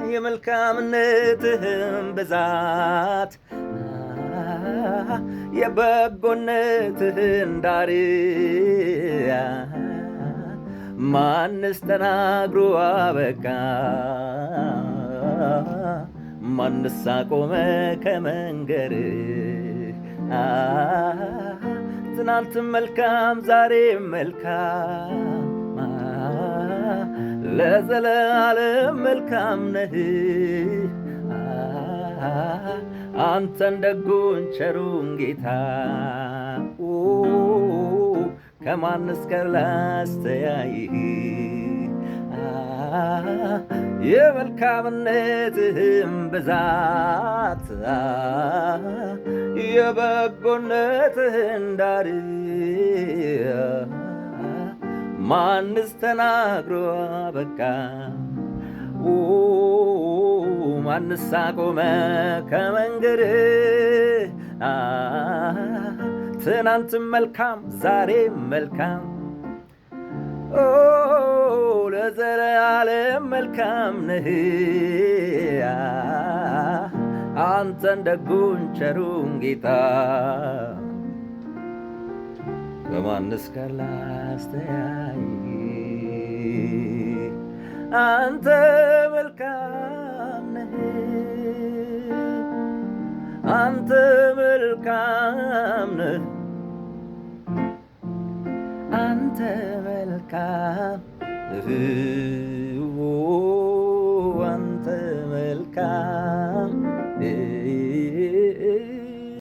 የመልካምነትህም ብዛት የበጎነትህን ዳር ማንስ ተናግሮ አበቃ? ማንስ አቆመ ከመንገር? ትናንትም መልካም ዛሬም መልካም ለዘለዓለም መልካም ነህ። አንተን ደጉን ቸሩን ጌታ ከማንስ ጋር ላስተያይህ? የመልካምነትህም ብዛት የበጎነትህን ዳር ማንስ ተናግሮ አበቃ? ማንስ አቆመ ከመንገድህ? ትናንትም መልካም ዛሬም መልካም ለዘለዓለም መልካም ነህ። አንተን ደጉን ቸሩን ጌታ ከማንስ ጋር ላስተያይ? አንተ መልካም ነህ፣ አንተ መልካም ነህ፣ አንተ መልካም ነህ።